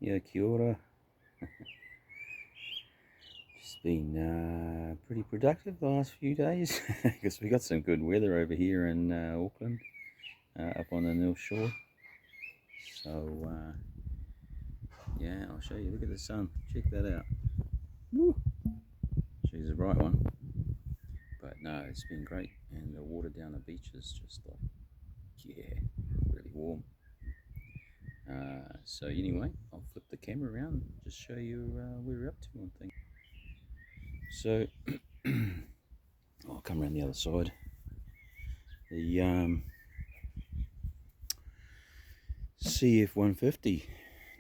Yeah, kia ora. Just been pretty productive the last few days because we got some good weather over here in Auckland, up on the North Shore. So yeah, I'll show you. Look at the sun. Check that out. Woo! She's a bright one. But no, it's been great, and the water down the beach is just like, yeah, really warm. So anyway, I'll flip the camera around and just show you what we're up to on things. So I'll come around the other side. The CF-150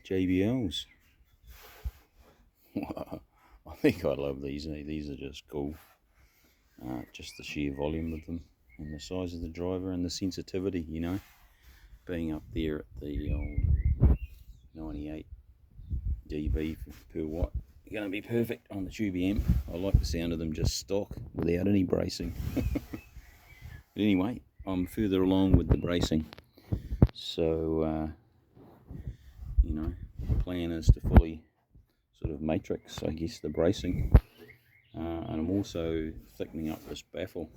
JBLs. I think I love these. These are just cool. Just the sheer volume of them, and the size of the driver, and the sensitivity, you know, being up there at the old 98 dB per watt. They're going to be perfect on the tubey amp. I like the sound of them just stock without any bracing. But anyway, I'm further along with the bracing, so you know, the plan is to fully sort of matrix, I guess, the bracing, and I'm also thickening up this baffle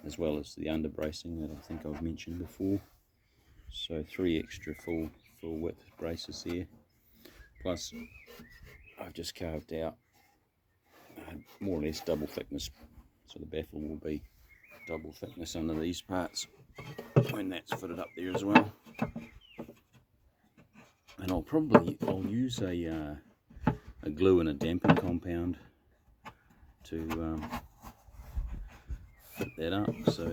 as well as the under bracing that I think I've mentioned before. So 3 extra full width braces there, plus I've just carved out more or less double thickness, so the baffle will be double thickness under these parts when that's fitted up there as well. And I'll use a glue and a damping compound to fit that up so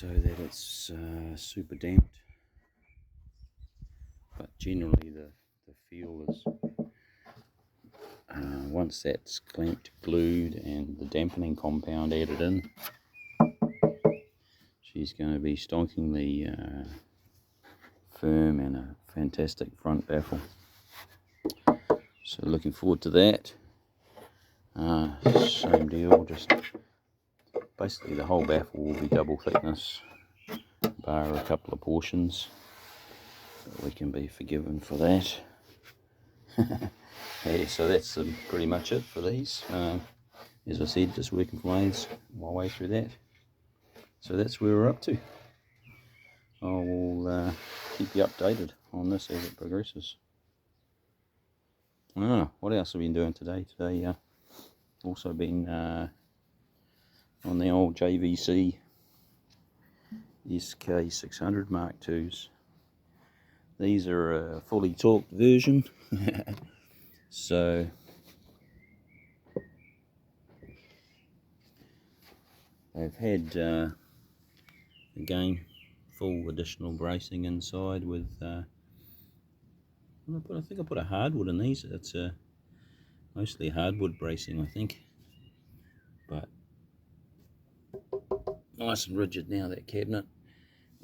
that it's super damped. But generally the feel is, once that's clamped, glued, and the dampening compound added in, she's going to be stonkingly firm and a fantastic front baffle. So looking forward to that. Same deal, just basically the whole baffle will be double thickness, bar a couple of portions. We can be forgiven for that. Yeah, so that's pretty much it for these. As I said, just working my way through that. So that's where we're up to. I will keep you updated on this as it progresses. What else have we been doing today? Today, also been on the old JBC SK600 Mark IIs. These are a fully torqued version. So they've had again full additional bracing inside with I think I put a hardwood in these. It's mostly hardwood bracing, I think, but nice and rigid now, that cabinet.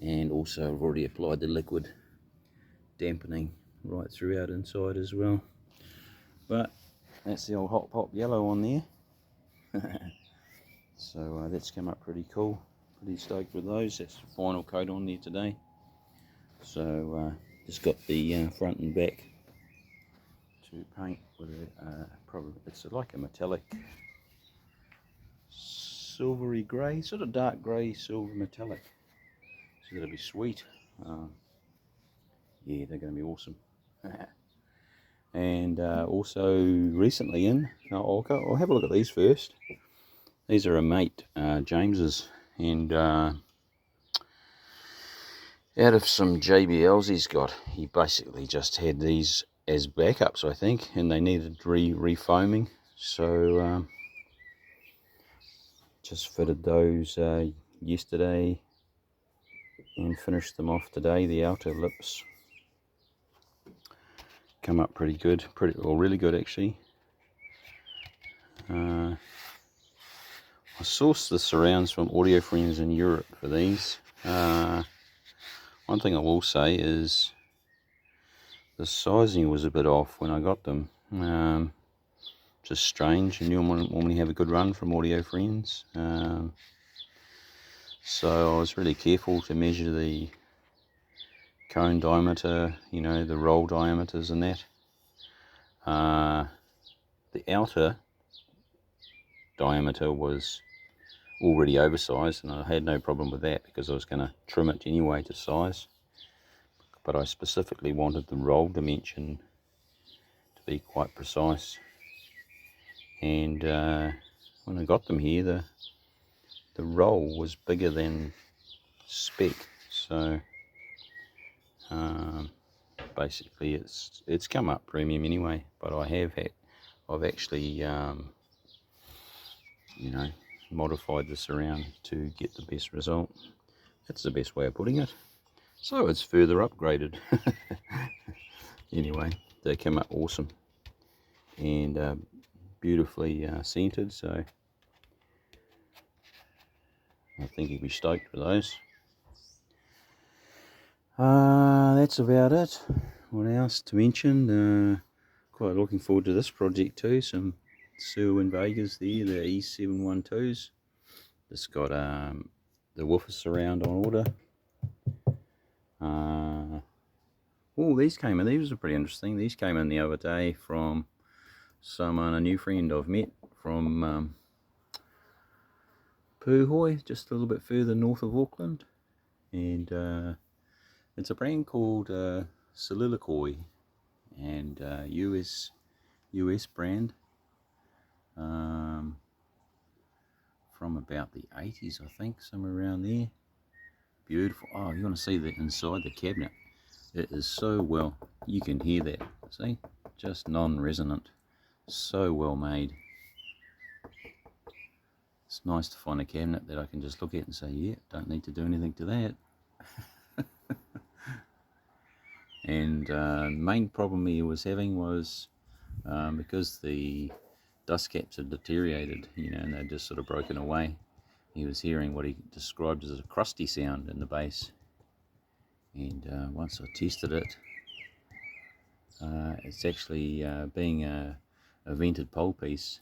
And also I've already applied the liquid dampening right throughout inside as well. But that's the old hot pop yellow on there. So that's come up pretty cool. Pretty stoked with those. That's the final coat on there today. So just got the front and back to paint with probably it's like a metallic silvery grey, sort of dark grey silver metallic. So that'll be sweet. Yeah, they're going to be awesome. And also recently I'll have a look at these first. These are a mate, James's, and out of some JBLs he's got, he basically just had these as backups, I think, and they needed refoaming, so just fitted those yesterday and finished them off today. The outer lips come up pretty good, really good actually. I sourced the surrounds from Audio Friends in Europe for these. One thing I will say is the sizing was a bit off when I got them. Just strange. You normally have a good run from Audio Friends. So I was really careful to measure the cone diameter, you know, the roll diameters and that. The outer diameter was already oversized, and I had no problem with that because I was going to trim it anyway to size. But I specifically wanted the roll dimension to be quite precise. And when I got them here, the roll was bigger than spec. So basically it's come up premium anyway, but I've actually you know, modified this around to get the best result. That's the best way of putting it. So it's further upgraded. Anyway, they come up awesome and beautifully scented, so I think he'll be stoked with those. That's about it. What else to mention? Quite looking forward to this project too. Some Serwin Vegas there, the E712s. It's got the woofer surround on order. Oh, these came in. These are pretty interesting. These came in the other day from someone, a new friend I've met from Puhoi, just a little bit further north of Auckland, and it's a brand called Soliloquy, and US brand, from about the 80s, I think, somewhere around there. Beautiful. Oh, you want to see the inside the cabinet? It is so well, you can hear that, see, just non-resonant, so well made. It's nice to find a cabinet that I can just look at and say, yeah, don't need to do anything to that. And main problem he was having was because the dust caps had deteriorated, you know, and they'd just sort of broken away. He was hearing what he described as a crusty sound in the bass. And once I tested it, it's actually being a vented pole piece.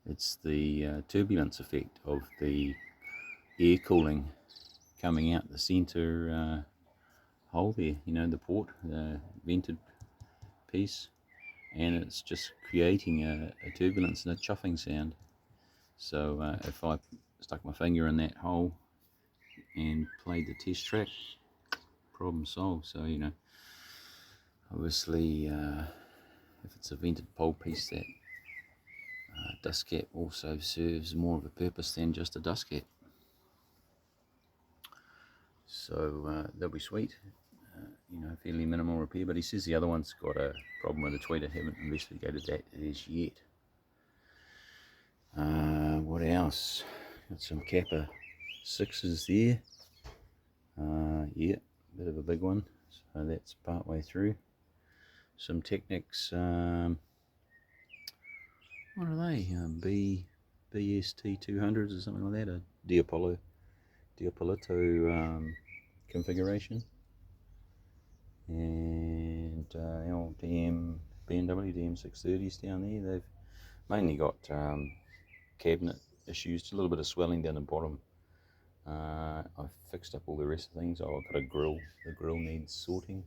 It's the turbulence effect of the air cooling coming out the center hole there, you know, the port, the vented piece, and it's just creating a turbulence and a chuffing sound. So if I stuck my finger in that hole and played the test track, problem solved. So, you know, obviously if it's a vented pole piece, that dust cap also serves more of a purpose than just a dust cap. So they'll be sweet. You know, fairly minimal repair, but he says the other one's got a problem with the tweet. I haven't investigated that as yet. What else? Got some Kappa 6s there. Yeah, bit of a big one, so that's part way through. Some Technics, what are they? BST 200s or something like that, a Diapolito configuration. And BMW DM630s down there. They've mainly got cabinet issues, a little bit of swelling down the bottom. I've fixed up all the rest of things. Oh, I've got a grill. The grill needs sorting.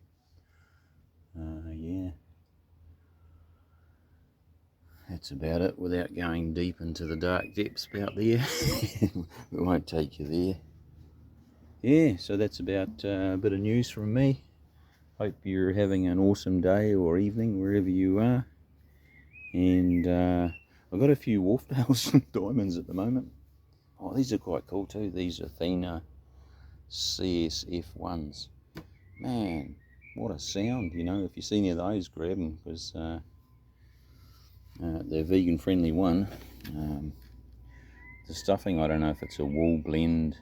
Yeah, that's about it without going deep into the dark depths about there. We won't take you there. Yeah, so that's about a bit of news from me. Hope you're having an awesome day or evening wherever you are. And I've got a few Wharfdales diamonds at the moment. Oh, these are quite cool too. These are thinner CSF-1s. Man, what a sound, you know. If you see any of those, grab them, because they're vegan friendly one. The stuffing, I don't know if it's a wool blend.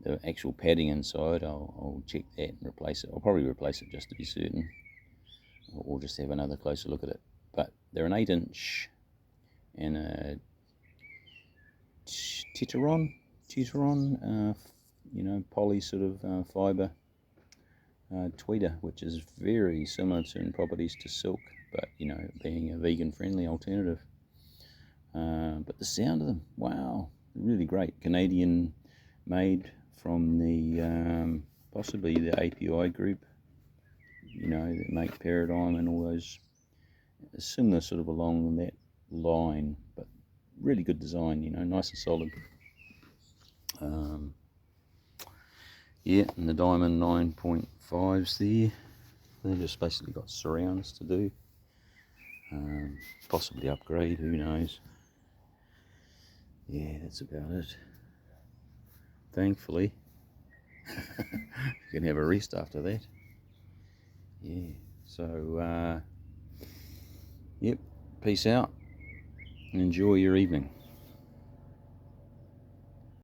The actual padding inside, I'll check that and replace it. I'll probably replace it just to be certain, or just have another closer look at it. But they're an 8-inch and a Teteron, you know, poly sort of fibre tweeter, which is very similar in properties to silk, but, you know, being a vegan friendly alternative. But the sound of them, wow, really great. Canadian made, from the possibly the API group, you know, that make Paradigm and all those similar sort of along that line, but really good design, you know, nice and solid. Yeah, and the Diamond 9.5s there, they just basically got surrounds to do, possibly upgrade, who knows. Yeah, that's about it. Thankfully, you can have a rest after that. Yeah, so yep, peace out and enjoy your evening.